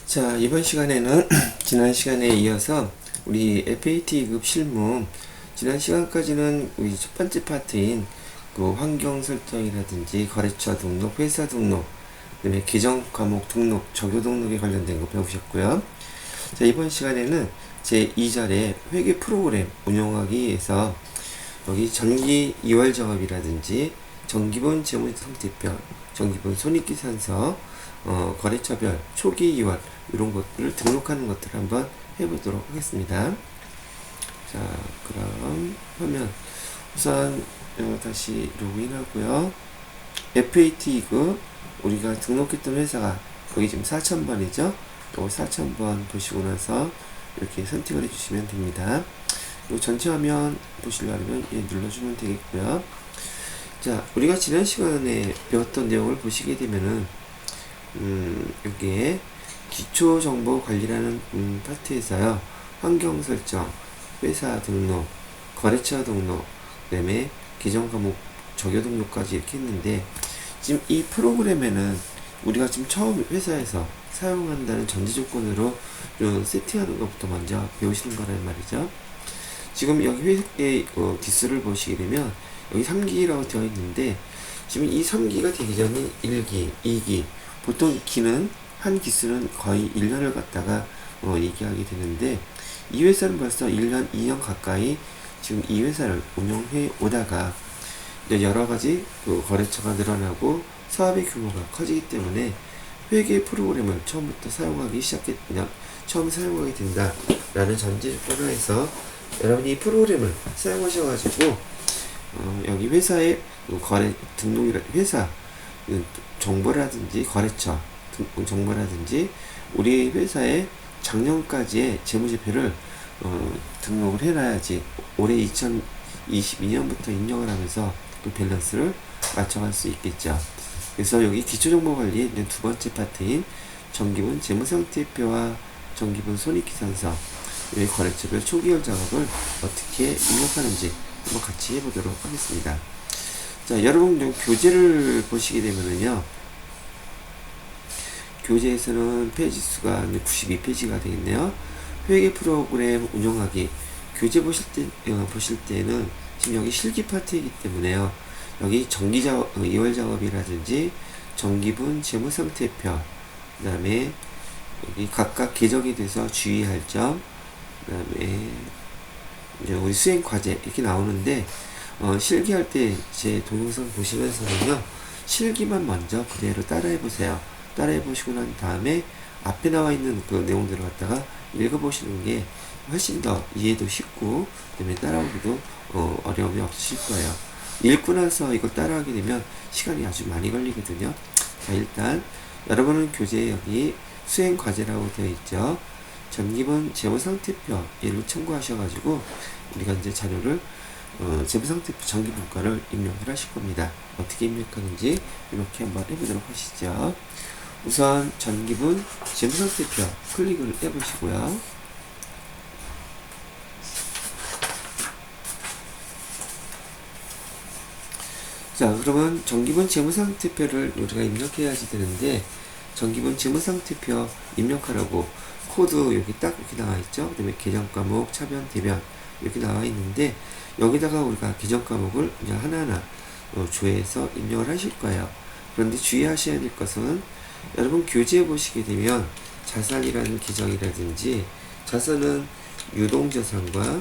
자, 이번 시간에는 지난 시간에 이어서 우리 FAT 2급 실무, 지난 시간까지는 우리 첫 번째 파트인 그 환경 설정이라든지 거래처 등록, 회사 등록, 그다음에 계정 과목 등록, 적요 등록에 관련된 거 배우셨고요. 자, 이번 시간에는 제 2절에 회계 프로그램 운영하기에서 여기 정기 2월 작업이라든지 정기분 재무 상태표, 정기분 손익계산서, 거래처별 초기 2월 이런 것들을 등록하는 것들을 한번 해보도록 하겠습니다. 자, 그럼 화면 우선 다시 로그인하고요. FAT 2급 우리가 등록했던 회사가 거기 지금 4000번이죠. 요 4000번 보시고 나서 이렇게 선택을 해주시면 됩니다. 요 전체 화면 보시려면 눌러주면 되겠고요. 자, 우리가 지난 시간에 배웠던 내용을 보시게 되면은 여기에 기초정보관리라는 파트에서요, 환경 설정, 회사 등록, 거래처 등록, 그 다음에 계정과목 적요 등록까지 이렇게 했는데, 지금 이 프로그램에는 우리가 지금 처음 회사에서 사용한다는 전제 조건으로 세팅하는 것부터 먼저 배우시는 거란 말이죠. 지금 여기 회사의 기수를 보시게 되면 여기 3기라고 되어 있는데, 지금 이 3기가 되기 전에 1기, 2기, 보통 기는 한 기수는 거의 1년을 갖다가 얘기하게 되는데, 이 회사는 벌써 1년, 2년 가까이 지금 이 회사를 운영해 오다가 여러 가지 거래처가 늘어나고 사업의 규모가 커지기 때문에 회계 프로그램을 처음부터 처음 사용하게 된다라는 전제 조건을 해서 여러분이 이 프로그램을 사용하셔가지고 여기 회사의 거래 등록이라 회사 정보라든지 거래처 정보라든지 우리 회사의 작년까지의 재무제표를 등록을 해놔야지 올해 2022년부터 입력을 하면서 또 밸런스를 맞춰갈 수 있겠죠. 그래서 여기 기초정보관리의 있는 두 번째 파트인 정기분 재무상태표와 정기분 손익계산서, 이 거래처별 초기열 작업을 어떻게 입력하는지 한번 같이 해보도록 하겠습니다. 자, 여러분 교재를 보시게 되면은요, 교재에서는 페이지 수가 92페이지가 되겠네요. 회계 프로그램 운영하기 교재 보실 때는 지금 여기 실기 파트이기 때문에요. 여기 정기 작업, 2월 작업이라든지 정기분 재무상태표, 그 다음에 여기 각각 계정에 대해서 주의할 점, 그 다음에 이제 우리 수행 과제 이렇게 나오는데, 실기할 때 제 동영상 보시면서는요, 실기만 먼저 그대로 따라해 보세요. 따라해 보시고 난 다음에 앞에 나와 있는 그 내용들을 갖다가 읽어보시는 게 훨씬 더 이해도 쉽고, 그다음에 따라오기도 어려움이 없으실 거예요. 읽고 나서 이걸 따라하게 되면 시간이 아주 많이 걸리거든요. 자, 일단 여러분은 교재에 여기 수행 과제라고 되어 있죠. 정기분 재무상태표 얘를 참고하셔가지고 우리가 이제 자료를 재무상태표 정기분과를 입력을 하실 겁니다. 어떻게 입력하는지 이렇게 한번 해보도록 하시죠. 우선 정기분 재무상태표 클릭을 해보시고요. 자, 그러면 정기분 재무상태표를 우리가 입력해야지 되는데, 정기분 재무상태표 입력하라고 코드 여기 딱 이렇게 나와 있죠. 그 다음에 계정 과목, 차변, 대변 이렇게 나와 있는데, 여기다가 우리가 계정 과목을 그냥 하나하나 조회해서 입력을 하실 거예요. 그런데 주의하셔야 될 것은, 여러분 교재에 보시게 되면 자산이라는 계정이라든지, 자산은 유동자산과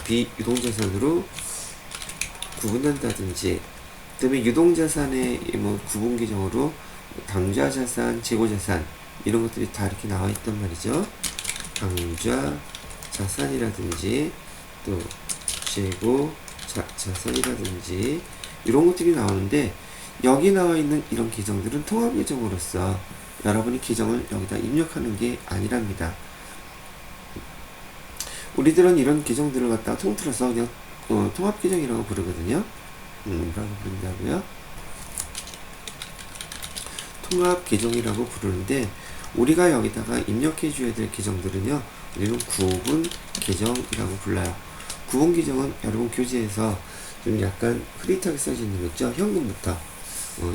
비유동자산으로 구분한다든지, 그 다음에 유동자산의 구분 계정으로 당좌자산, 재고자산 이런 것들이 다 이렇게 나와 있단 말이죠. 당좌 자산이라든지 또 재고 자산이라든지 이런 것들이 나오는데, 여기 나와 있는 이런 계정들은 통합 계정으로서 여러분이 계정을 여기다 입력하는 게 아니랍니다. 우리들은 이런 계정들을 갖다가 통틀어서 그냥 통합 계정이라고 부르거든요. 뭐라고 부른다고요? 통합 계정이라고 부르는데, 우리가 여기다가 입력해 줘야 될 계정들은요, 우리는 구분 계정이라고 불러요. 구분 계정은 여러분 교재에서 좀 약간 흐릿하게 써져 있는 거 있죠. 현금부터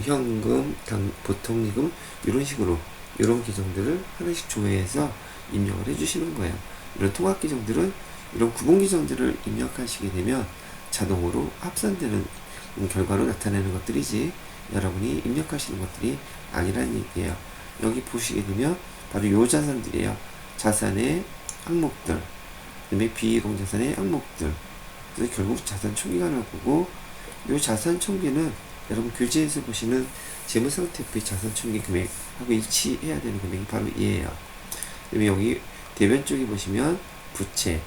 현금, 보통예금 이런 식으로 이런 계정들을 하나씩 조회해서 입력을 해주시는 거예요. 이런 통합 계정들은 이런 구분 계정들을 입력하시게 되면 자동으로 합산되는 결과로 나타내는 것들이지 여러분이 입력하시는 것들이 아니라는 얘기예요. 여기 보시게 되면 바로 요 자산들이에요. 자산의 항목들, 그다음에 비이동자산의 항목들. 그래서 결국 자산 총계가 나올 거고, 요 자산 총계는 여러분 교재에서 보시는 재무상태표의 자산 총계 금액하고 일치해야 되는 금액이 바로 얘예요. 그다음에 여기 대변 쪽에 보시면 부채,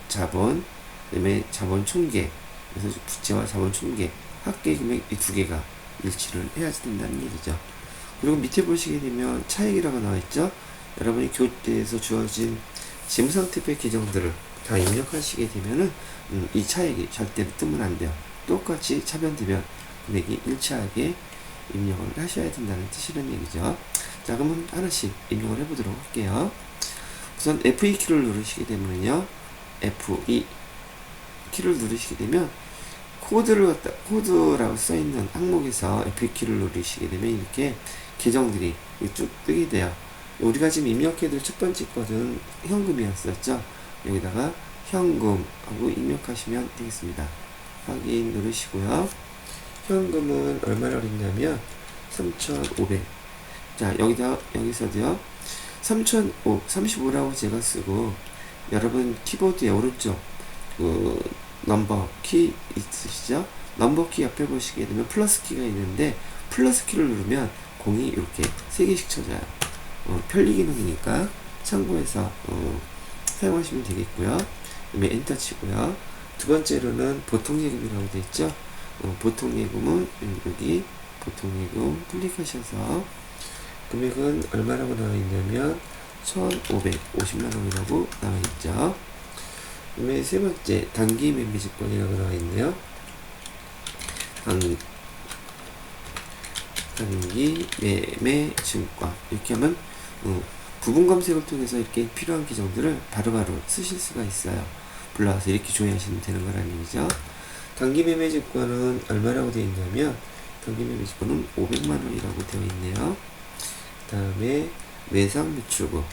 자본, 그다음에 자본 총계. 그래서 부채와 자본 총계 합계 금액 이 두 개가 일치를 해야 된다는 얘기죠. 그리고 밑에 보시게 되면 차액이라고 나와 있죠. 여러분이 교재에서 주어진 재무상태표의 계정들을 다 입력하시게 되면은 이 차액이 절대로 뜨면 안 돼요. 똑같이 차변대변 금액이 일치하게 입력을 하셔야 된다는 뜻이라는 얘기죠. 자, 그러면 하나씩 입력을 해보도록 할게요. 우선 F2 키를 누르시게 되면요, F2 키를 누르시게 되면 코드라고 써있는 항목에서 F2 키를 누르시게 되면 이렇게 계정들이 쭉 뜨게 돼요. 우리가 지금 입력해둘 첫 번째 것은 현금이었었죠. 여기다가 현금하고 입력하시면 되겠습니다. 확인 누르시고요. 현금은 얼마나 그랬냐면 3,500. 자, 여기서도요 35라고 제가 쓰고, 여러분 키보드의 오른쪽 넘버 키 있으시죠? 넘버 키 옆에 보시게 되면 플러스 키가 있는데, 플러스 키를 누르면 공이 이렇게 3개씩 쳐져요. 편리 기능이니까 참고해서 사용하시면 되겠고요. 그다음에 엔터 치고요. 두 번째로는 보통예금이라고 되어 있죠. 보통예금은 여기 보통예금 클릭하셔서 금액은 얼마라고 나와 있냐면 1,550만 원이라고 나와 있죠. 그다음에 세 번째 단기 매매증권이라고 나와 있네요. 단기 매매증권 이렇게 하면 부분 검색을 통해서 이렇게 필요한 계정들을 바로바로 쓰실 수가 있어요. 불러와서 이렇게 조회하시면 되는 거라는 얘기죠. 단기 매매증권은 얼마라고 되어 있냐면, 단기 매매증권은 500만 원이라고 되어 있네요. 그 다음에 외상 매출금,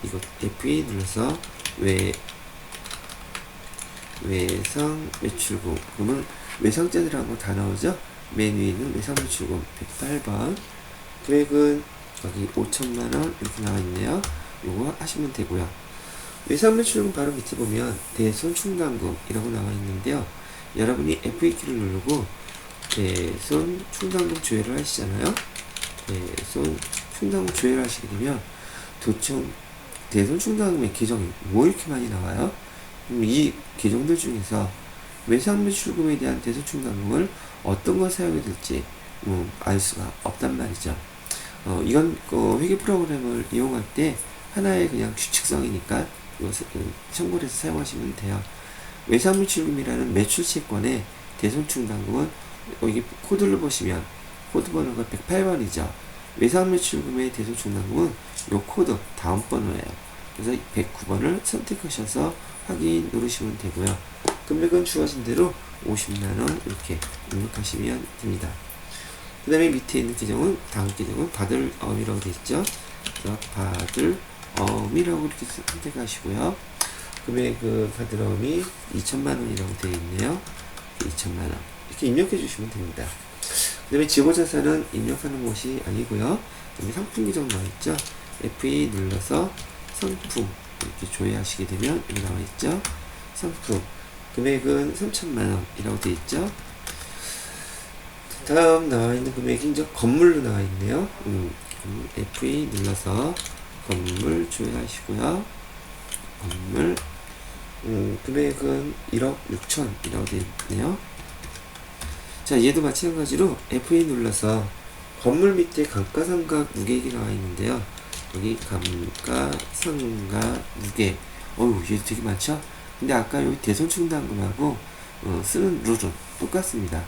이거 F2 눌러서 외상 매출금, 그러면 외상자들하고 다 나오죠. 맨 위에 있는 외상 매출금 108번, 금액은 여기 5천만원 이렇게 나와 있네요. 요거 하시면 되고요. 외상 매출금 바로 밑에 보면 대손 충당금이라고 나와 있는데요. 여러분이 F2 키를 누르고 대손 충당금 조회를 하시잖아요. 대손 충당금 조회를 하시게 되면 도청 대손 충당금의 계정이 뭐 이렇게 많이 나와요? 이 계정들 중에서 외상 매출금에 대한 대손 충당금을 어떤 걸 사용해야 될지 알 수가 없단 말이죠. 이건 회계 프로그램을 이용할 때 하나의 그냥 규칙성이니까 이거 참고를 해서 사용하시면 돼요. 외상 매출금이라는 매출 채권의 대손 충당금은 여기 코드를 보시면 코드 번호가 108번이죠. 외상 매출금의 대손 충당금은 요 코드 다음 번호예요. 그래서 109번을 선택하셔서 확인 누르시면 되고요. 금액은 주어진 대로 50만원 이렇게 입력하시면 됩니다. 그 다음에 밑에 있는 계정은, 다음 계정은 받을 어음이라고 되어 있죠. 그래서 받을 어음이라고 이렇게 선택하시고요. 금액 받을 어음이 2천만원이라고 되어 있네요. 2천만원 이렇게 입력해 주시면 됩니다. 그 다음에 재고자산은 입력하는 곳이 아니고요. 그다음에 상품 계정 나와 있죠. F2 눌러서 상품 이렇게 조회하시게 되면 여기 나와 있죠. 상품 금액은 3천만원이라고 되어 있죠. 다음 나와 있는 금액이 이제 건물로 나와 있네요. F2 눌러서 건물 조회하시고요. 건물 금액은 1억 6천이라고 되어 있네요. 자, 얘도 마찬가지로 F2 눌러서 건물 밑에 감가상각 누계액이 나와 있는데요. 여기 감가상각 누계, 얘도 되게 많죠? 근데 아까 여기 대손충당금하고 쓰는 룰은 똑같습니다.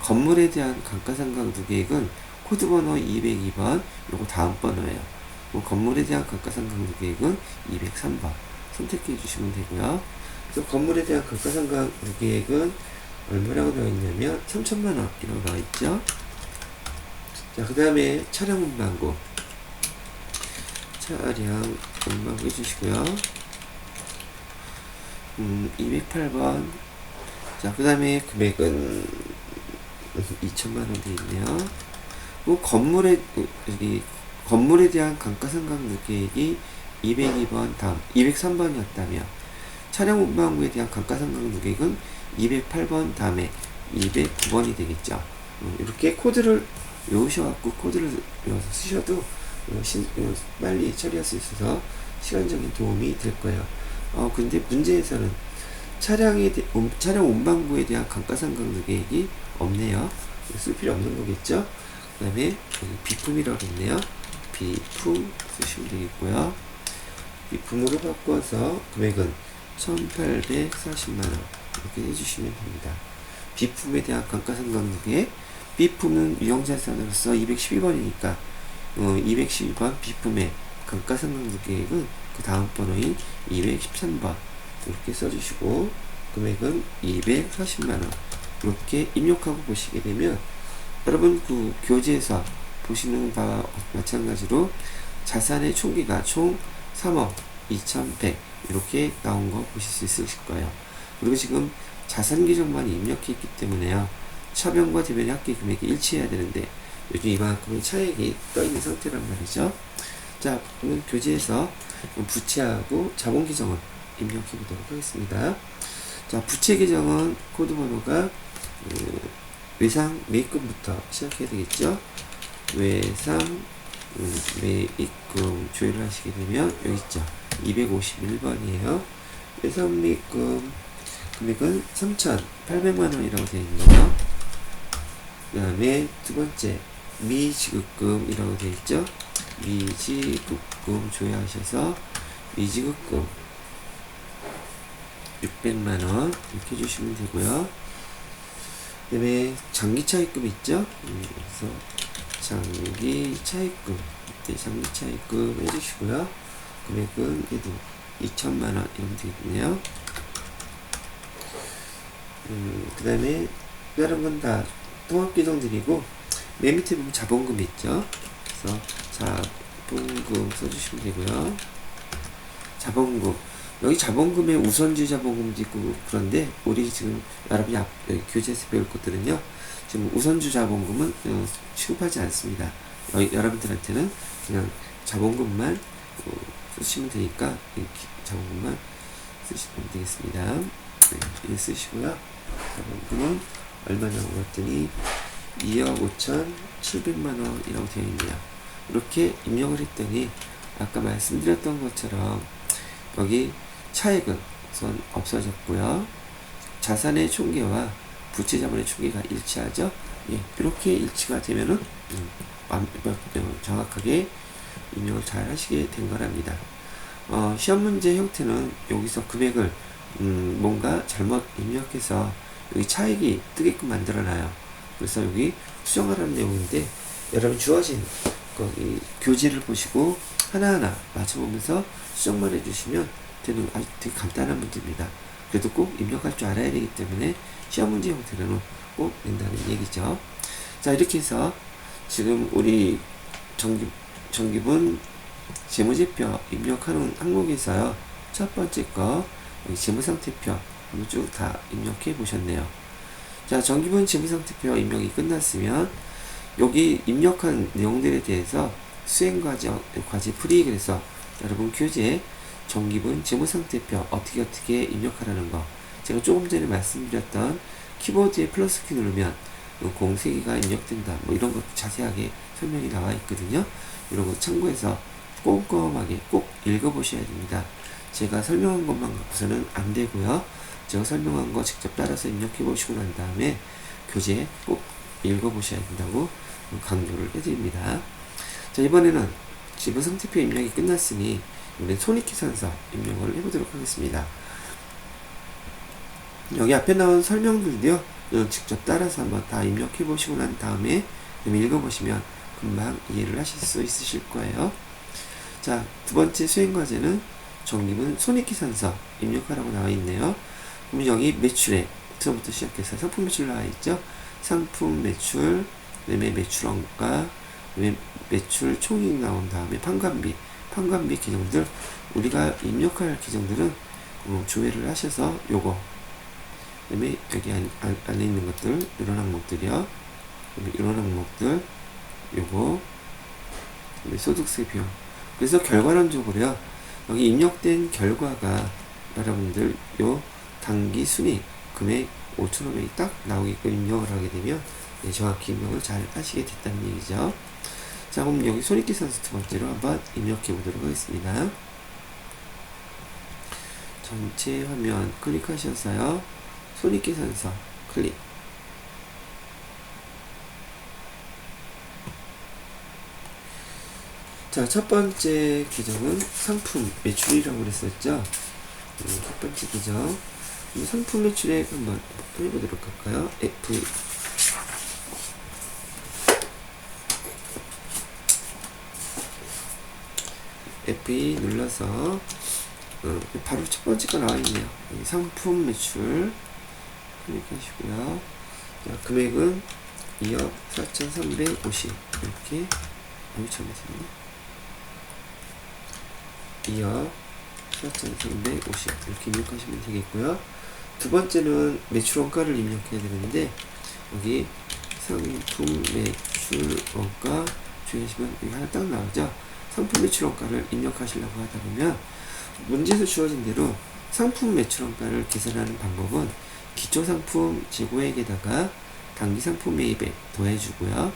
건물에 대한 감가상각 누계액은 코드번호 202번, 요거 다음 번호예요. 건물에 대한 감가상각 누계액은 203번 선택해 주시면 되고요. 그래서 건물에 대한 감가상각 누계액은 얼마라고 나와 있냐면 3천만원 이라고 나와 있죠. 자, 그 다음에 차량 운반고, 차량 원방구 해주시고요. 208번. 자, 그 다음에 금액은 2천만원 되어 있네요. 건물에 대한 감가상각률 계획이 202번 다음 203번이었다며 차량 운반구에 대한 감가상각률 계획은 208번 다음에 209번이 되겠죠. 이렇게 코드를 외우셔갖고 코드를 외워서 쓰셔도 빨리 처리할 수 있어서 시간적인 도움이 될 거예요. 근데 문제에서는 차량 운반구에 대한 감가상각률 계획이 없네요. 쓸 필요 없는 거겠죠. 그 다음에 비품이라고 했네요. 비품 쓰시면 되겠고요. 비품으로 바꿔서 금액은 1840만원 이렇게 해주시면 됩니다. 비품에 대한 감가상각률에 비품은 유형자산으로서 212번이니까 212번 비품의 감가상각률 계획은 그 다음 번호인 213번 이렇게 써주시고 금액은 240만원 이렇게 입력하고 보시게 되면 여러분 그 교재에서 보시는 바와 마찬가지로 자산의 총기가 총 3억 2100 이렇게 나온 거 보실 수 있으실 거예요. 그리고 지금 자산 계정만 입력해 있기 때문에요. 차변과 대변의 합계 금액이 일치해야 되는데 요즘 이만큼의 차액이 떠 있는 상태란 말이죠. 자, 그러면 교재에서 부채하고 자본 계정을 입력해 보도록 하겠습니다. 자, 부채 계정은 코드 번호가 외상 매입금부터 시작해야 되겠죠. 외상 매입금 조회를 하시게 되면 여기 있죠. 251번이에요. 외상 매입금 금액은 3,800만원이라고 되어 있네요. 그 다음에 두 번째 미지급금이라고 되어 있죠. 미지급금 조회하셔서 미지급금 600만원 이렇게 해주시면 되고요. 그 다음에 장기차입금 있죠. 그래서 장기차입금 이때 장기차입금 해주시고요. 금액은 얘도 2천만원 이러면 되겠네요. 그 다음에 다른 건 다 통합계정들이고 맨 밑에 보면 자본금 있죠. 그래서 자본금 써주시면 되고요. 자본금 여기 자본금에 우선주 자본금도 있고 그런데 우리 지금 여러분이 여기 교재에서 배울 것들은요 지금 우선주 자본금은 취급하지 않습니다. 여러분들한테는 그냥 자본금만 쓰시면 되니까 자본금만 쓰시면 되겠습니다. 네, 이렇게 쓰시고요. 자본금은 얼마냐고 봤더니 2억 5,700만원이라고 되어 있네요. 이렇게 입력을 했더니 아까 말씀드렸던 것처럼 여기 차액은 우선 없어졌고요. 자산의 총계와 부채 자본의 총계가 일치하죠. 예, 이렇게 일치가 되면은 정확하게 입력을 잘 하시게 된 거랍니다. 시험 문제 형태는 여기서 금액을 뭔가 잘못 입력해서 여기 차액이 뜨게끔 만들어놔요. 그래서 여기 수정하라는 내용인데 여러분 주어진 거기 교재를 보시고 하나하나 맞춰보면서 수정만 해주시면 되는 아주 되게 간단한 문제입니다. 그래도 꼭 입력할 줄 알아야 되기 때문에 시험 문제 형태로는 꼭 낸다는 얘기죠. 자, 이렇게 해서 지금 우리 정기분 재무제표 입력하는 항목에서요 첫 번째 거 재무상태표 쭉 다 입력해 보셨네요. 자, 정기분 재무상태표 입력이 끝났으면 여기 입력한 내용들에 대해서 수행과제 풀이 그래서 여러분 교재에 정기분 재무상태표 어떻게 입력하라는 거 제가 조금 전에 말씀드렸던 키보드에 플러스 키 누르면 공 3개가 입력된다 뭐 이런 것 자세하게 설명이 나와 있거든요. 이런 거 참고해서 꼼꼼하게 꼭 읽어보셔야 됩니다. 제가 설명한 것만 갖고서는 안 되고요. 제가 설명한 거 직접 따라서 입력해 보시고 난 다음에 교재 꼭 읽어보셔야 된다고 강조를 해드립니다. 자, 이번에는 재무상태표 입력이 끝났으니 이번엔 손익계산서 입력을 해보도록 하겠습니다. 여기 앞에 나온 설명들도요 직접 따라서 한번 다 입력해 보시고 난 다음에 읽어보시면 금방 이해를 하실 수 있으실 거예요. 자, 두 번째 수행과제는 정기분 손익계산서 입력하라고 나와 있네요. 그럼 여기 매출액 부터 시작해서 상품 매출 나와 있죠. 상품 매출, 그다음에 매출원가, 그다음에 매출 총익 나온 다음에 판관비 판관비 계정들, 우리가 입력할 계정들은 조회를 하셔서 요거, 그 다음에 여기 안에 있는 것들, 이런 항목들이요. 이런 항목들, 요거, 소득세 비용. 그래서 결과론적으로요, 여기 입력된 결과가 여러분들 요 당기 순이익 금액 5,500이 딱 나오게끔 입력을 하게 되면 정확히 입력을 잘 하시게 됐다는 얘기죠. 자, 그럼 여기 손익계산서 두 번째로 한번 입력해 보도록 하겠습니다. 전체 화면 클릭하셔서요, 손익계산서 클릭. 자, 첫 번째 계정은 상품 매출이라고 그랬었죠. 첫 번째 계정 상품 매출액 한번 해보도록 할까요? F2 눌러서 바로 첫 번째가 나와있네요. 상품 매출 클릭하시고요. 자, 금액은 2억 4,350 이렇게 잘못했네. 2억 4,350 이렇게 입력하시면 되겠고요. 두 번째는 매출 원가를 입력해야 되는데, 여기 상품 매출 원가 주의하시면 여기 하나 딱 나오죠. 상품 매출 원가를 입력하시려고 하다 보면 문제에서 주어진 대로 상품 매출 원가를 계산하는 방법은 기초 상품 재고액에다가 당기 상품 매입액 더해주고요.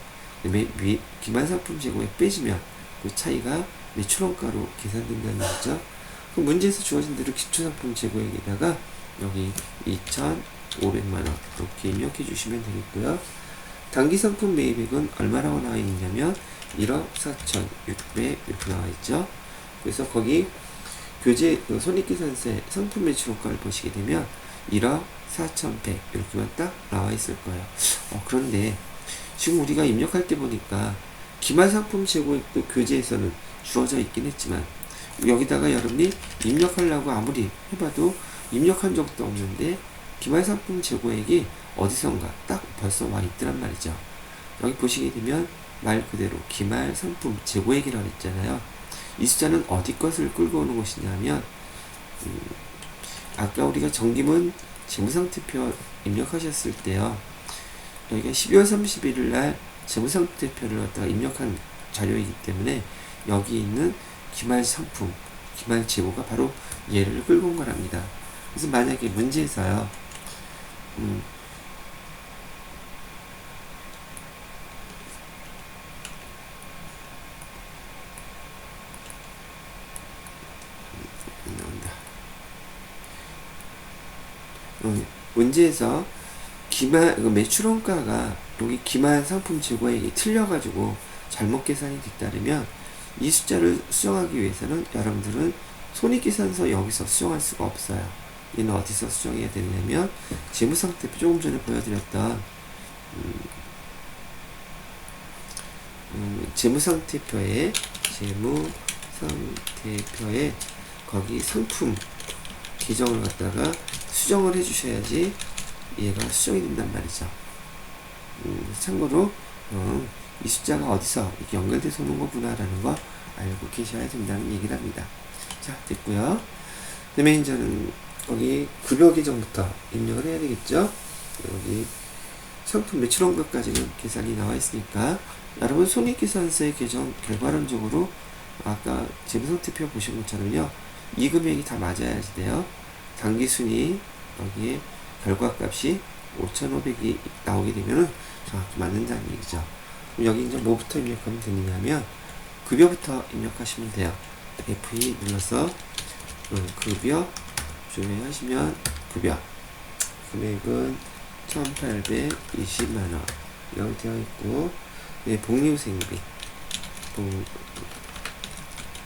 기말 상품 재고액 빼주면 그 차이가 매출 원가로 계산된다는 거죠. 그 문제에서 주어진 대로 기초 상품 재고액에다가 여기 2,500만원 이렇게 입력해 주시면 되겠고요. 당기 상품 매입액은 얼마라고 나와 있냐면 1억 4,600 이렇게 나와 있죠. 그래서 거기 교재 손익계산서에 상품 매출 원가를 보시게 되면 1억 4,100 이렇게만 딱 나와 있을 거예요. 그런데 지금 우리가 입력할 때 보니까 기말 상품 재고액도 교재에서는 주어져 있긴 했지만, 여기다가 여러분이 입력하려고 아무리 해봐도 입력한 적도 없는데 기말 상품 재고액이 어디선가 딱 벌써 와 있더란 말이죠. 여기 보시게 되면 말 그대로 기말 상품 재고액이라고 했잖아요. 이 숫자는 어디 것을 끌고 오는 것이냐면, 아까 우리가 정기문 재무상태표 입력하셨을 때요, 여기가 12월 31일 날 재무상태표를 갖다가 입력한 자료이기 때문에 여기 있는 기말 상품, 기말 재고가 바로 얘를 끌고 온 거랍니다. 그래서 만약에 문제에서요, 문제에서 기말 매출원가가 여기 기말 상품 재고액이 틀려가지고 잘못 계산이 됐다면 이 숫자를 수정하기 위해서는 여러분들은 손익계산서 여기서 수정할 수가 없어요. 얘는 어디서 수정해야 되냐면 재무상태표, 조금 전에 보여드렸던 재무상태표에 거기 상품 계정을 갖다가 수정을 해주셔야지 얘가 수정이 된단 말이죠. 참고로 이 숫자가 어디서 이렇게 연결돼서 오는 거구나라는 거 알고 계셔야 된다는 얘기를 합니다. 자, 됐고요. 그 다음에 이제는 거기 급여 계정부터 입력을 해야 되겠죠. 여기 상품 매출원가까지는 계산이 나와 있으니까 여러분 손익계산서의 계정 결과론적으로 아까 재무상태표 보신 것처럼요, 이 금액이 다 맞아야지 돼요. 당기순이 여기에 결과값이 5,500이 나오게 되면은 정확히 맞는다는 얘기죠. 그럼 여기 이제 뭐부터 입력하면 되느냐면 급여부터 입력하시면 돼요. F2 눌러서 급여 조회하시면 급여 금액은 1,820만원 이렇게 되어 있고, 복리후생비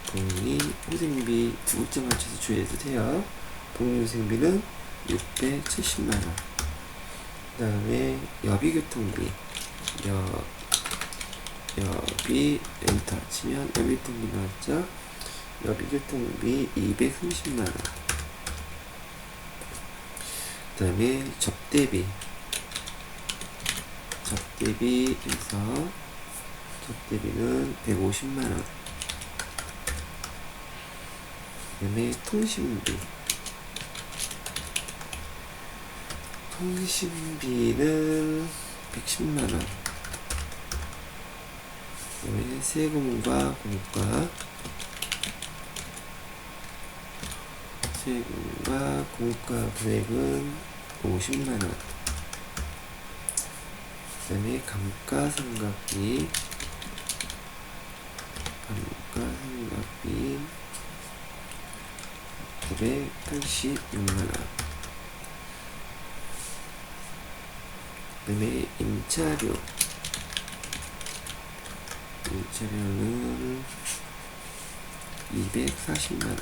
복리후생비 두 글자 맞춰서 조회해도 돼요. 복리후생비는 670만원. 그 다음에 여비교통비 여비 엔터 치면 여비교통비 나왔죠. 여비교통비 230만원. 그 다음에 접대비는 150만원. 그다음에 통신비는 110만원. 그다음에 세금과 공과 금액은 50만원. 그 다음에 감가상각비 986만원. 그 다음에 임차료는 240만원.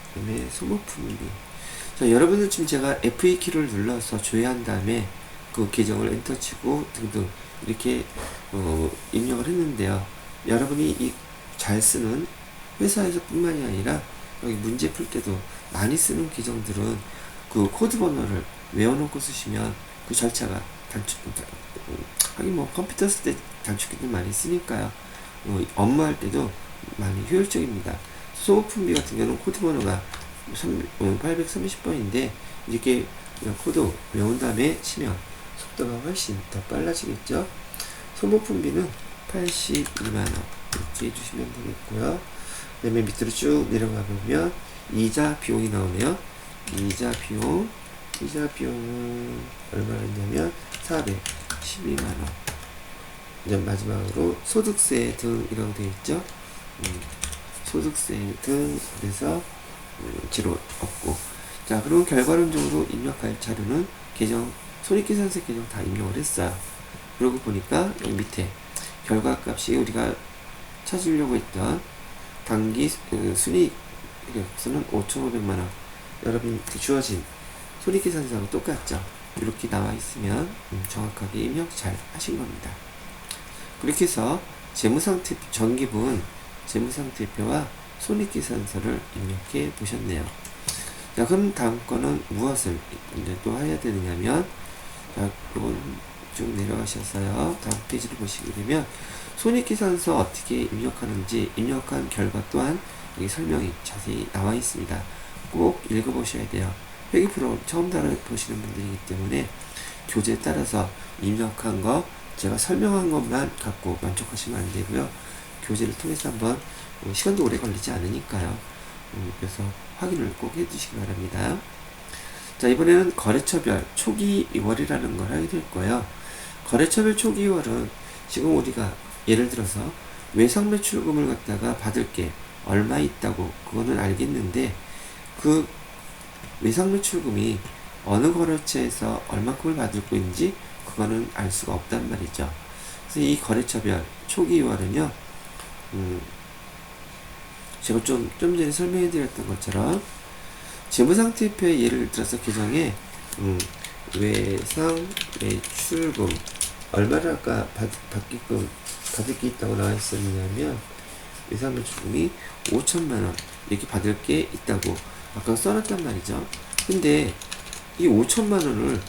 그 다음에 소모품비. 자, 여러분들 지금 제가 F2키를 눌러서 조회한 다음에 그 계정을 엔터 치고 등등 이렇게 입력을 했는데요. 여러분이 잘 쓰는 회사에서 뿐만이 아니라 여기 문제 풀 때도 많이 쓰는 계정들은 그 코드 번호를 외워놓고 쓰시면 그 절차가 하긴 뭐 컴퓨터 쓸 때 단축키도 많이 쓰니까요. 업무할 때도 많이 효율적입니다. 소모품비 같은 경우는 코드 번호가 830번인데 이렇게 코드 외운 다음에 치면 속도가 훨씬 더 빨라지겠죠. 소모품비는 82만원 이렇게 해주시면 되겠고요. 그 다음에 밑으로 쭉 내려가 보면 이자 비용이 나오네요. 이자 비용은 얼마였냐면 412만원. 이제 마지막으로 소득세 등이라고 되어 있죠. 소득세 등. 그래서 지로 없고. 자, 그럼 결과론적으로 입력할 자료는 계정 손익계산서 계정 다 입력을 했어요. 그러고 보니까 여기 밑에 결과값이 우리가 찾으려고 했던 당기 순이익액수는 5,500만원. 여러분이 주어진 손익계산서하고 똑같죠. 이렇게 나와 있으면 정확하게 입력 잘 하신 겁니다. 그렇게 해서 재무상태 전기분 재무상태표와 손익계산서를 입력해 보셨네요. 자, 그럼 다음 거는 무엇을 이제 또 해야 되느냐면, 자, 이건 쭉 내려가셔서요. 다음 페이지를 보시게 되면 손익계산서 어떻게 입력하는지 입력한 결과 또한 여기 설명이 자세히 나와 있습니다. 꼭 읽어보셔야 돼요. 회계 프로 처음 다뤄보시는 분들이기 때문에 교재에 따라서 입력한 거 제가 설명한 것만 갖고 만족하시면 안 되고요. 교재를 통해서 한번 시간도 오래 걸리지 않으니까요. 그래서 확인을 꼭 해주시기 바랍니다. 자, 이번에는 거래처별 초기이월이라는 걸 하게 될 거예요. 거래처별 초기이월은 지금 우리가 예를 들어서 외상매출금을 갖다가 받을 게 얼마 있다고 그거는 알겠는데 그 외상매출금이 어느 거래처에서 얼마큼을 받을 거인지 그거는 알 수가 없단 말이죠. 그래서 이 거래처별 초기이월은요, 제가 좀 전에 설명해 드렸던 것처럼 재무상태표의 예를 들어서 계정에 외상 매출금 얼마를 아까 받을 게 있다고 나와 있었냐면 외상 매출금이 5천만원 이렇게 받을 게 있다고 아까 써놨단 말이죠. 근데 이 5천만원을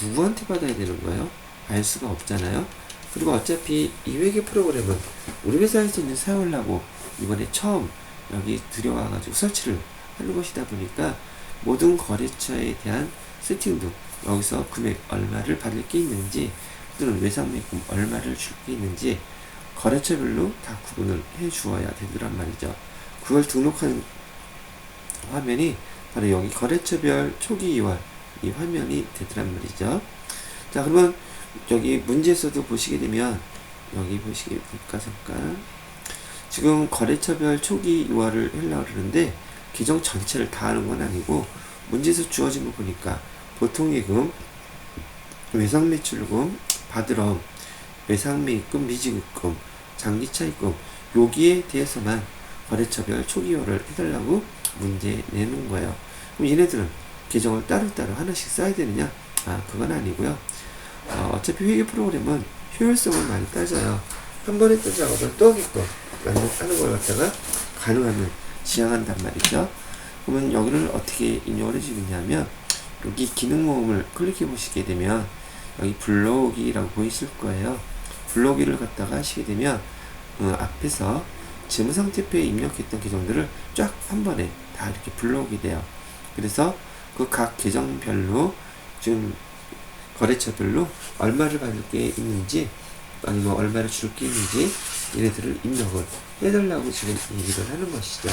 누구한테 받아야 되는 거예요? 알 수가 없잖아요. 그리고 어차피 이 회계 프로그램은 우리 회사에서 이제 사용하려고 이번에 처음 여기 들여와가지고 설치를 하는 것이다 보니까 모든 거래처에 대한 세팅도 여기서 금액 얼마를 받을 게 있는지 또는 외상매금 얼마를 줄 게 있는지 거래처별로 다 구분을 해 주어야 되더란 말이죠. 그걸 등록한 화면이 바로 여기 거래처별 초기 이월 이 화면이 되더란 말이죠. 자, 그러면 여기 문제에서도 보시게 되면 여기 보시게 볼까 잠깐. 지금 거래처별 초기 이월을 하려고 그러는데 계정 전체를 다 하는 건 아니고 문제에서 주어진 거 보니까 보통예금, 외상매출금, 바드럼, 외상매입금, 미지급금, 장기차입금 여기에 대해서만 거래처별 초기이월을 해달라고 문제 내는 거예요. 그럼 얘네들은 계정을 따로따로 하나씩 써야 되느냐? 그건 아니고요. 어차피 회계 프로그램은 효율성을 많이 따져요. 한 번에 했던 작업을 또 하게끔 하는 걸 갖다가 가능하면 지향한단 말이죠. 그러면 여기를 어떻게 입력을 해주겠냐면 여기 기능 모음을 클릭해 보시게 되면 여기 블록이라고 보이실 거예요. 블록이를 갖다가 하시게 되면 앞에서 재무상태표에 입력했던 계정들을 쫙 한 번에 다 이렇게 불러오게 돼요. 그래서 그 각 계정별로 지금 거래처별로 얼마를 받을 게 있는지 아니면 얼마를 줄 게 있는지 얘네들을 입력을 해달라고 지금 얘기를 하는 것이죠.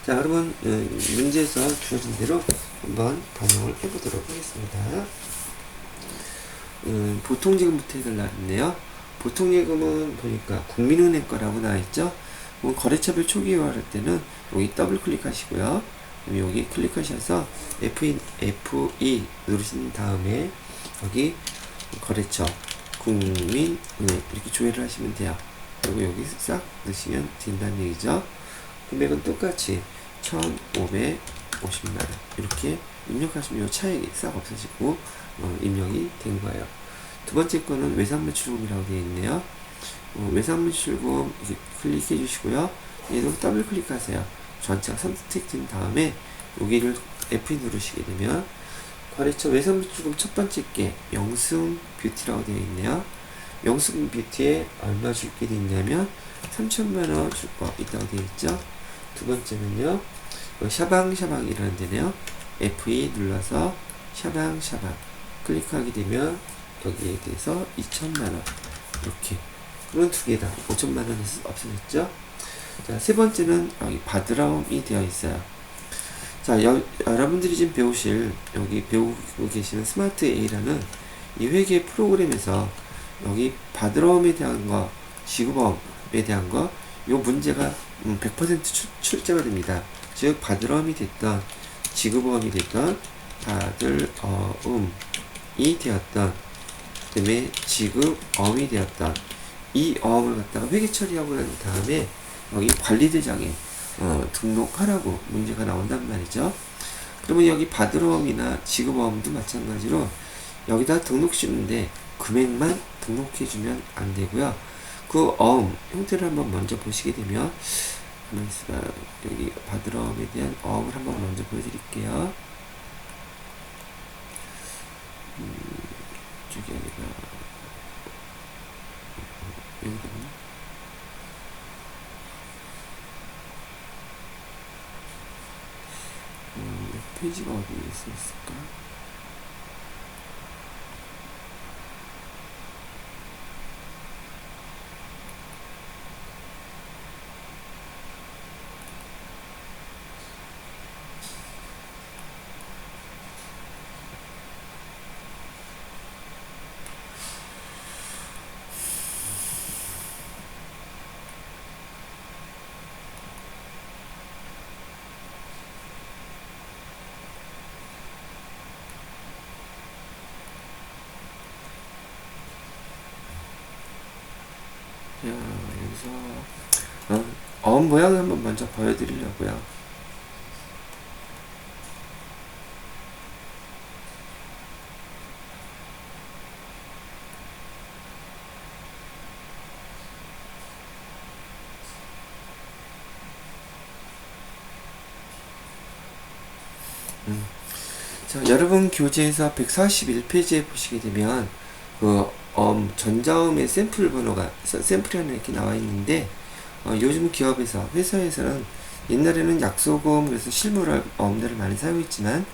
자, 그러면 문제에서 주어진 대로 한번 반영을 해보도록 하겠습니다. 보통예금부터 해달라 했네요. 보통예금은 보니까 국민은행 거라고 나와있죠. 거래처별 초기화할 때는 여기 더블 클릭하시고요. 여기 클릭하셔서 F2 누르신 다음에 여기 거래처 국민은행 이렇게 조회를 하시면 돼요. 그리고 여기 싹 넣으시면 된다는 얘기죠. 금액은 똑같이 1,550만원 이렇게 입력하시면 이 차액이 싹 없어지고 입력이 된 거예요. 두 번째 거는 외상매출금이라고 되어 있네요. 외상매출금 이렇게 클릭해 주시고요. 얘도 더블 클릭하세요. 전체가 선택된 다음에 여기를 F2 누르시게 되면 거래처 외상매출금 첫 번째 게 영승뷰티라고 되어 있네요. 영승뷰티에 얼마 줄 게 있냐면 3,000만원 줄 거 있다고 되어 있죠. 두 번째는요, 샤방샤방이라는 데네요. F2 눌러서 샤방샤방 클릭하게 되면 여기에 대해서 2,000만원 이렇게 그런 두 개 다 5,000만원에서 없어졌죠. 자, 세 번째는 여기 바드라움이 되어 있어요. 자, 여러분들이 지금 배우실 여기 배우고 계시는 스마트 A라는 이 회계 프로그램에서 여기 바드라움에 대한 거, 지급어음에 대한 거, 요 문제가 100% 출제가 됩니다. 즉 바드러움이 됐던 지급어음이 됐던 바들어음이 되었던 그다음에 지급어음이 되었던 이 어음을 갖다가 회계 처리하고 난 다음에 여기 관리대장에 등록하라고 문제가 나온단 말이죠. 그러면 여기 바들어음이나 지급어음도 마찬가지로 여기다 등록 씌우는데 금액만 등록해주면 안 되고요. 그 어음 형태를 한번 먼저 보시게 되면 여기 바드러움에 대한 어음을 한번 먼저 보여드릴게요. 이쪽이 아니라 여기거든요. 페이지가 어디에 있을까? 자, 여기서 어음 모양을 한번 먼저 보여드리려고요. 자, 여러분 교재에서 141페이지에 보시게 되면 전자음의 샘플 번호가 샘플이 하나 이렇게 나와 있는데 요즘 기업에서 회사에서는 옛날에는 약소금 그래서 실물 어음들을 많이 사용했지만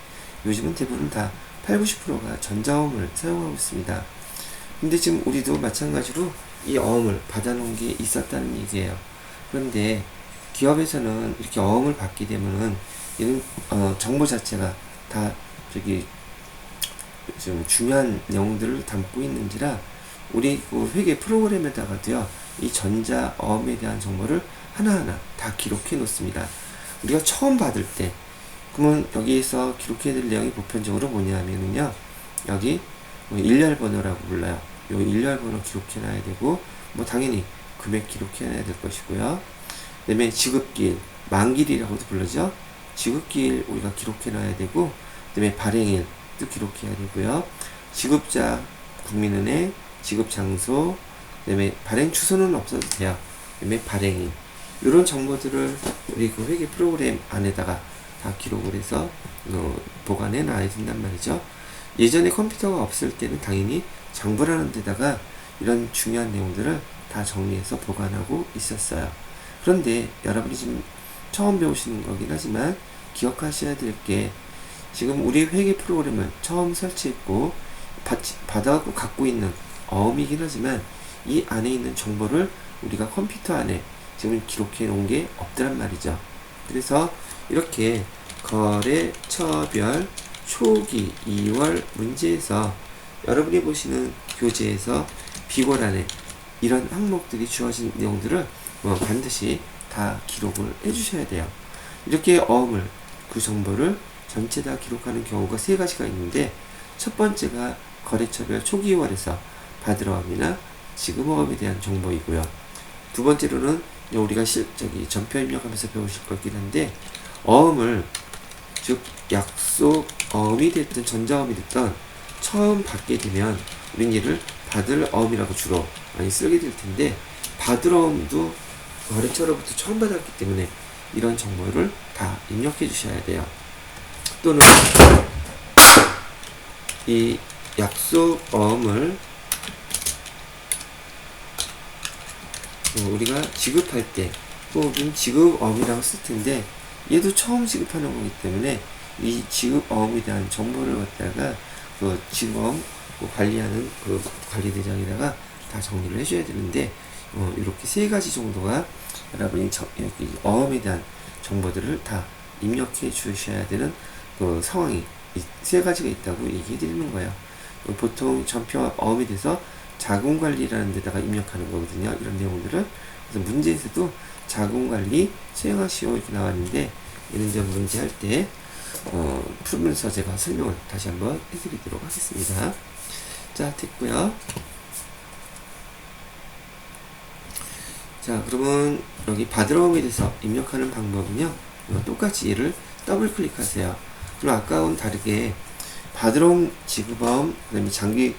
요즘은 대부분 다 80~90%가 전자음을 사용하고 있습니다. 근데 지금 우리도 마찬가지로 이 어음을 받아놓은 게 있었다는 얘기예요. 그런데 기업에서는 이렇게 어음을 받게 되면은 이런 정보 자체가 다 좀 중요한 내용들을 담고 있는지라 우리 그 회계 프로그램에다가도요 이 전자 어음에 대한 정보를 하나하나 다 기록해 놓습니다. 우리가 처음 받을 때 그러면 여기에서 기록해야 될 내용이 보편적으로 뭐냐면요 여기 일렬 번호라고 불러요. 요 일렬 번호 기록해 놔야 되고 당연히 금액 기록해 놔야 될 것이고요. 그 다음에 지급기일 만기일이라고도 불러죠. 지급기일 우리가 기록해 놔야 되고 그 다음에 발행일도 기록해야 되고요. 지급자 국민은행 지급장소 그 다음에 발행 주소는 없어도 돼요. 그 다음에 발행일 이런 정보들을 우리 그 회계 프로그램 안에다가 다 기록을 해서 보관해 놔야 된단 말이죠. 예전에 컴퓨터가 없을 때는 당연히 장부라는 데다가 이런 중요한 내용들을 다 정리해서 보관하고 있었어요. 그런데 여러분이 지금 처음 배우시는 거긴 하지만 기억하셔야 될 게, 지금 우리 회계 프로그램을 처음 설치했고 받아갖고 갖고 있는 어음이긴 하지만 이 안에 있는 정보를 우리가 컴퓨터 안에 지금 기록해 놓은 게 없더란 말이죠. 그래서 이렇게 거래처별 초기 2월 문제에서 여러분이 보시는 교재에서 비고란에 이런 항목들이 주어진 내용들을 반드시 다 기록을 해주셔야 돼요. 이렇게 어음을, 그 정보를 전체 다 기록하는 경우가 세 가지가 있는데, 첫 번째가 거래처별 초기 2월에서 받으러함이나 지급어음에 대한 정보이고요. 두 번째로는 우리가 전표 입력하면서 배우실 거긴 한데, 어음을, 즉 약속 어음이 됐든 전자어음이 됐든 처음 받게 되면 우린 이를 받을 어음이라고 주로 많이 쓰게 될 텐데, 받을 어음도 거래처로부터 처음 받았기 때문에 이런 정보를 다 입력해 주셔야 돼요. 또는 이 약속 어음을 우리가 지급할 때 혹은 지급 어음이라고 쓸 텐데, 얘도 처음 지급하는 거기 때문에 이 지급 어음에 대한 정보를 갖다가 그 지급 어음 관리하는 그 관리대장에다가 다 정리를 해줘야 되는데, 이렇게 세 가지 정도가 여러분이 여기 어음에 대한 정보들을 다 입력해 주셔야 되는 그 상황이 이 세 가지가 있다고 얘기해 드리는 거예요. 보통 전표 어음에 대해서 자금관리라는 데다가 입력하는 거거든요. 이런 내용들은. 그래서 문제에서도 자금관리 수행하시오 이렇게 나왔는데, 이런 점 문제 할 때 풀면서 제가 설명을 다시 한번 해드리도록 하겠습니다. 자, 됐고요. 자, 그러면 여기 받으러옴에 대해서 입력하는 방법은요, 똑같이 얘를 더블 클릭하세요. 그럼 아까와는 다르게 받으러옴, 지급어음, 그 다음에 장기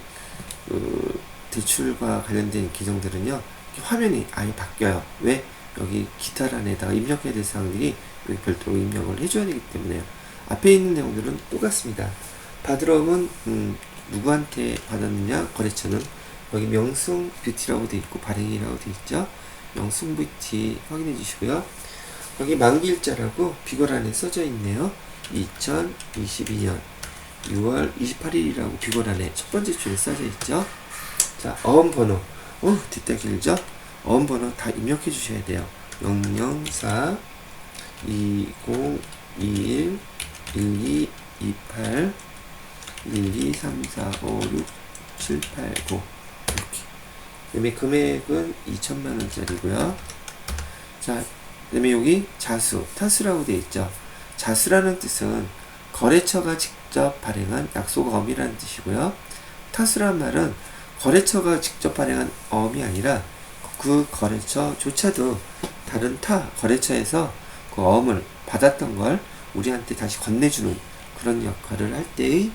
대출과 관련된 계정들은요, 화면이 아예 바뀌어요. 왜? 여기 기타란에다가 입력해야 될 사항들이 여기 별도로 입력을 해줘야 되기 때문에요. 앞에 있는 내용들은 똑같습니다. 받으러옴은 누구한테 받았느냐? 거래처는 여기 명승 뷰티라고 되어 있고 발행이라고 되어 있죠. 명승 뷰티 확인해 주시고요. 여기 만기일자라고 비고란에 써져 있네요. 2022년 6월 28일이라고 비고란에 첫 번째 줄에 써져 있죠. 자, 어음번호. 뒷다 길죠? 어음번호 다 입력해 주셔야 돼요. 004 2021 1228 123456 789 이렇게. 그다음에 금액은 2천만원짜리고요. 자, 그다음에 여기 자수, 타수라고 되어 있죠. 자수라는 뜻은 거래처가 직접 발행한 약속어음이라는 뜻이고요. 타수란 말은 거래처가 직접 발행한 어음이 아니라 그 거래처조차도 다른 타 거래처에서 그 어음을 받았던 걸 우리한테 다시 건네주는 그런 역할을 할 때의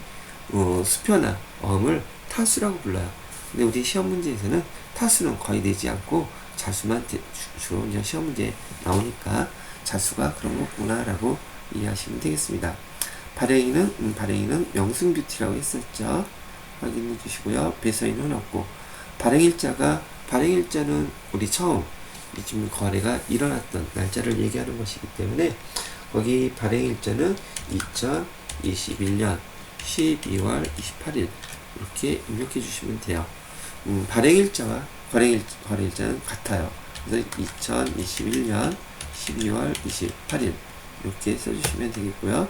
수표나 어음을 타수라고 불러요. 근데 우리 시험 문제에서는 타수는 거의 내지 않고 자수만 주로 이제 시험 문제에 나오니까 자수가 그런 거구나 라고 이해하시면 되겠습니다. 발행인은 명승뷰티라고 했었죠. 확인해 주시고요. 배서인은 없고, 발행일자는 우리 처음 지금 거래가 일어났던 날짜를 얘기하는 것이기 때문에 거기 발행일자는 2021년 12월 28일 이렇게 입력해 주시면 돼요. 발행일자와 거래일자는 같아요. 그래서 2021년 12월 28일 이렇게 써주시면 되겠고요.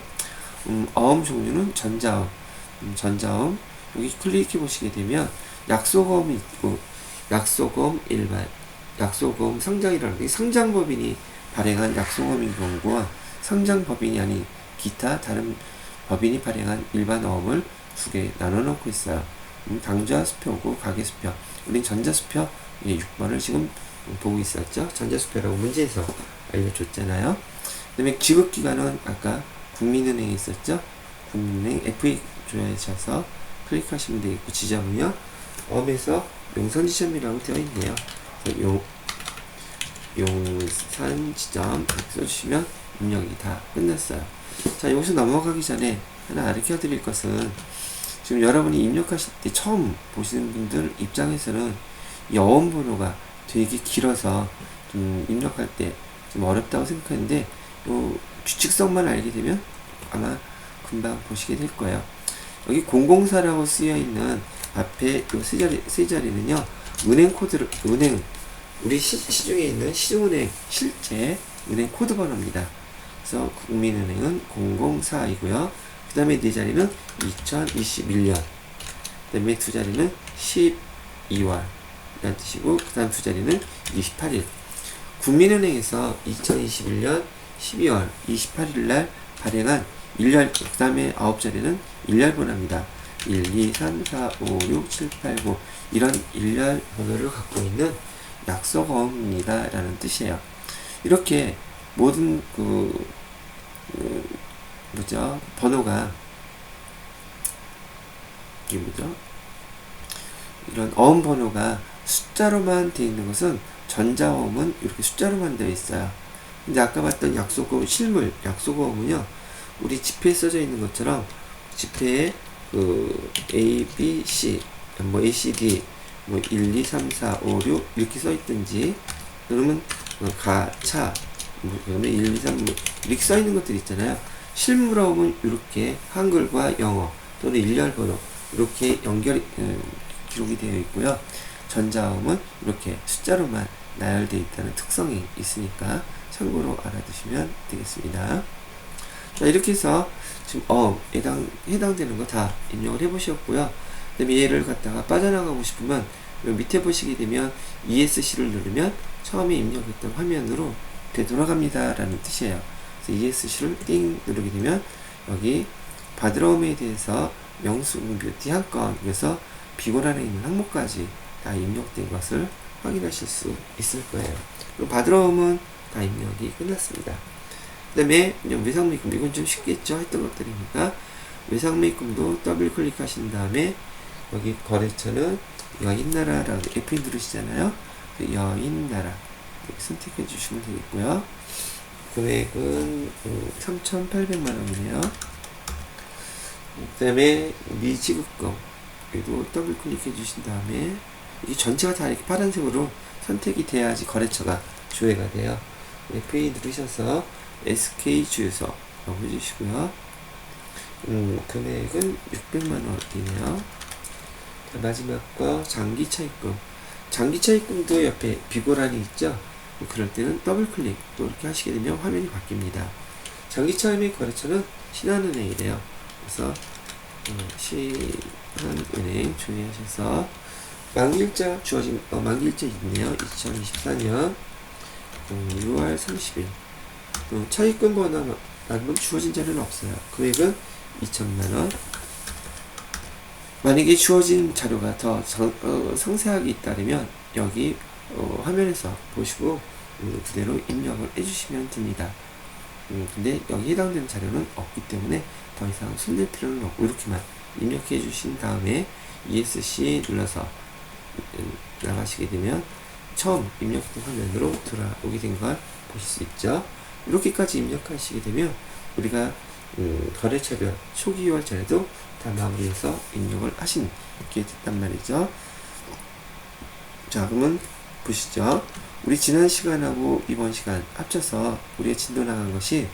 어음 종류는 전자어음. 여기 클릭해 보시게 되면 약속어음이 있고, 약속어음 일반, 약속어음 상장이라는 게 상장법인이 발행한 약속어음인 경우와 상장법인이 아닌 기타 다른 법인이 발행한 일반 어음을 두 개 나눠 놓고 있어요. 당좌수표고 가계수표. 우린 전자수표 6번을 지금 보고 있었죠. 전자수표라고 문제에서 알려줬잖아요. 그 다음에 지급기관은 아까 국민은행에 있었죠. 국민은행 FA 조회하셔서 클릭하시면 되겠고, 지점은요, 어음에서 용산지점이라고 되어 있네요. 용산지점 이렇게 써주시면 입력이 다 끝났어요. 자, 여기서 넘어가기 전에 하나 가르쳐 드릴 것은, 지금 여러분이 입력하실 때 처음 보시는 분들 입장에서는 이 어원 번호가 되게 길어서 좀 입력할 때 좀 어렵다고 생각하는데 요 규칙성만 알게 되면 아마 금방 보시게 될 거예요. 여기 004라고 쓰여 있는 앞에 요 세 자리는요, 은행 코드를, 우리 시중에 있는 시중은행 실제 은행 코드 번호입니다. 그래서 국민은행은 004이고요. 그 다음에 네 자리는 2021년, 그 다음에 두 자리는 12월 이란 뜻이고, 그 다음 두 자리는 28일. 국민은행에서 2021년 12월 28일 날 발행한 일렬, 그 다음에 9자리는 일렬 번호입니다. 1, 2, 3, 4, 5, 6, 7, 8, 9 이런 일렬 번호를 갖고 있는 약속어음입니다 라는 뜻이에요. 이렇게 모든 번호가 이게 뭐죠? 이런 어음 번호가 숫자로만 되어 있는 것은 전자어음은 이렇게 숫자로만 되어 있어요. 근데 아까 봤던 약속어음, 실물 약속어음은요, 우리 지폐에 써져 있는 것처럼 지폐에 A, B, C, 뭐 A, C, D, 뭐 1, 2, 3, 4, 5, 6 이렇게 써 있든지, 그러면 가, 차, 그다음에 1, 2, 3 뭐 이렇게 써 있는 것들 있잖아요. 실물어음은 이렇게 한글과 영어 또는 일렬 번호 이렇게 기록이 되어 있고요. 전자음은 이렇게 숫자로만 나열되어 있다는 특성이 있으니까 참고로 알아두시면 되겠습니다. 자, 이렇게 해서 지금 해당되는 거 다 입력을 해 보셨고요. 그 다음에 얘를 갖다가 빠져나가고 싶으면 밑에 보시게 되면 ESC를 누르면 처음에 입력했던 화면으로 되돌아갑니다 라는 뜻이에요. 그래서 ESC를 띵 누르게 되면 여기 바드러움에 대해서 명수분 뷰티 한 건, 그래서 비고란에 있는 항목까지 다 입력된 것을 확인하실 수 있을 거예요. 그럼 바드러움은 다 입력이 끝났습니다. 그 다음에 외상매입금, 이건 좀 쉽겠죠? 했던 것들이니까 외상매입금도 더블 클릭하신 다음에 여기 거래처는 여인나라라고 F2 누르시잖아요. 여인나라 선택해 주시면 되겠고요. 금액은 3,800만 원이네요. 그 다음에 미지급금, 여기도 더블 클릭해 주신 다음에 이 전체가 다 이렇게 파란색으로 선택이 돼야지 거래처가 조회가 돼요. F2 누르셔서 SK 주유소 해주시고요. 금액은 600만 원이네요. 마지막 거 장기차입금. 장기차입금도 옆에 비고란이 있죠. 그럴 때는 더블 클릭 또 이렇게 하시게 되면 화면이 바뀝니다. 장기차입의 거래처는 신한은행이래요. 그래서 신한은행 조회하셔서 만기일자 주어진 만기일자 있네요. 2024년 6월 30일. 차입금 번호라는 건 주어진 자료는 없어요. 금액은 2천만원. 만약에 주어진 자료가 더 상세하게 있다면 여기 화면에서 보시고 그대로 입력을 해주시면 됩니다. 근데 여기 해당되는 자료는 없기 때문에 더 이상 손댈 필요는 없고 이렇게만 입력해 주신 다음에 ESC 눌러서 나가시게 되면 처음 입력된 화면으로 돌아오게 된 걸 보실 수 있죠. 이렇게까지 입력하시게 되면 우리가 거래처별 초기 2월 전에도 다 마무리해서 입력을 하신 게 됐단 말이죠. 자, 그러면 보시죠. 우리 지난 시간하고 이번 시간 합쳐서 우리가 진도 나간 것이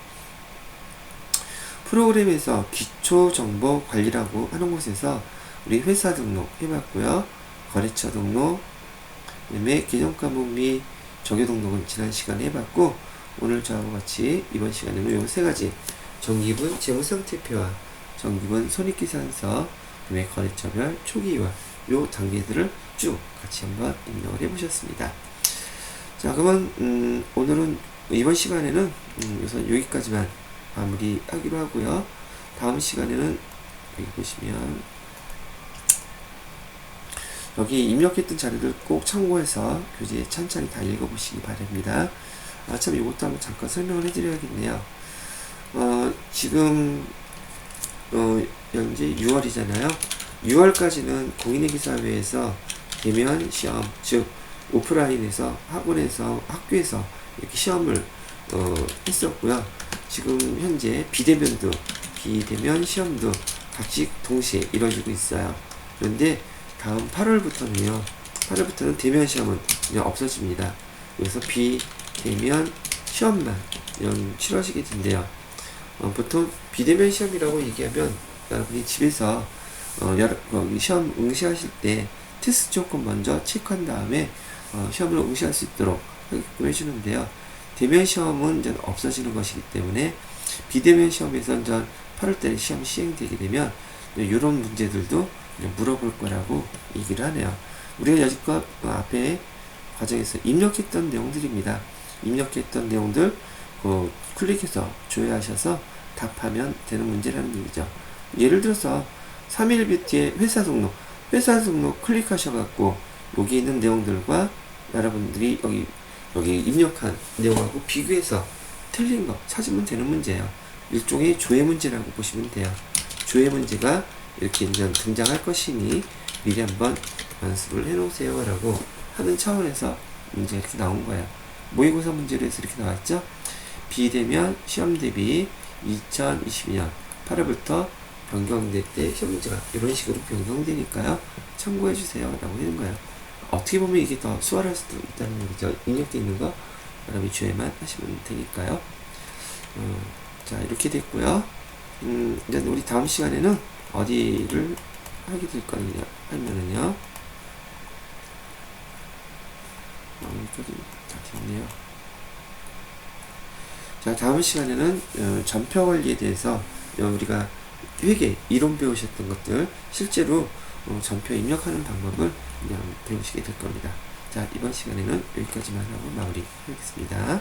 프로그램에서 기초정보관리라고 하는 곳에서 우리 회사 등록 해봤고요. 거래처 등록, 그 다음에 계정과목 및 정교 등록은 지난 시간에 해봤고, 오늘 저하고 같이 이번 시간에는 요 세 가지 정기분 재무상태표와 정기분 손익계산서, 그 다음에 거래처별 초기와 요 단계들을 쭉 같이 한번 입력을 해보셨습니다. 자, 그러면 오늘은 이번 시간에는 우선 여기까지만 마무리하기로 하고요. 다음 시간에는 여기 보시면 여기 입력했던 자료를 꼭 참고해서 교재에 찬찬히 다 읽어보시기 바랍니다. 참 이것도 한번 잠깐 설명을 해드려야겠네요. 지금 현재 6월이잖아요. 6월까지는 공인회계사회에서 대면 시험, 즉 오프라인에서 학원에서 학교에서 이렇게 시험을 했었고요. 지금 현재 비대면 시험도 같이 동시에 이루어지고 있어요. 그런데 다음 8월부터는요, 8월부터는 대면 시험은 이제 없어집니다. 그래서 비대면 시험만 치러지게 된대요. 보통 비대면 시험이라고 얘기하면 여러분이 집에서 시험 응시하실 때 테스트 조건 먼저 체크한 다음에 시험을 응시할 수 있도록 하게끔 해주는데요. 대면 시험은 이제 없어지는 것이기 때문에 비대면 시험에서 이제 8월달에 시험 시행되게 되면 이런 문제들도 물어볼 거라고 얘기를 하네요. 우리가 여지껏 앞에 과정에서 입력했던 내용들입니다. 입력했던 내용들 클릭해서 조회하셔서 답하면 되는 문제라는 얘기죠. 예를 들어서 3.1뷰티의 회사 등록 클릭하셔갖고 여기 있는 내용들과 여러분들이 여기 입력한 내용하고 비교해서 틀린 거 찾으면 되는 문제예요. 일종의 조회 문제라고 보시면 돼요. 조회 문제가 이렇게 이제 등장할 것이니 미리 한번 연습을 해놓으세요 라고 하는 차원에서 문제가 이렇게 나온 거예요. 모의고사 문제로 해서 이렇게 나왔죠. 비대면 시험 대비 2022년 8월부터 변경될 때 시험 문제가 이런 식으로 변경되니까요. 참고해 주세요 라고 하는 거예요. 어떻게 보면 이게 더 수월할 수도 있다는 얘기죠. 입력되어 있는 거 여러분이 주의만 하시면 되니까요. 자, 이렇게 됐고요. 이제 우리 다음 시간에는 어디를 하게 될 거냐 하면은요. 여기까지 다 됐네요. 자, 다음 시간에는 전표 관리에 대해서 우리가 회계 이론 배우셨던 것들 실제로 전표 입력하는 방법을 그냥 배우시게 될 겁니다. 자, 이번 시간에는 여기까지만 하고 마무리하겠습니다.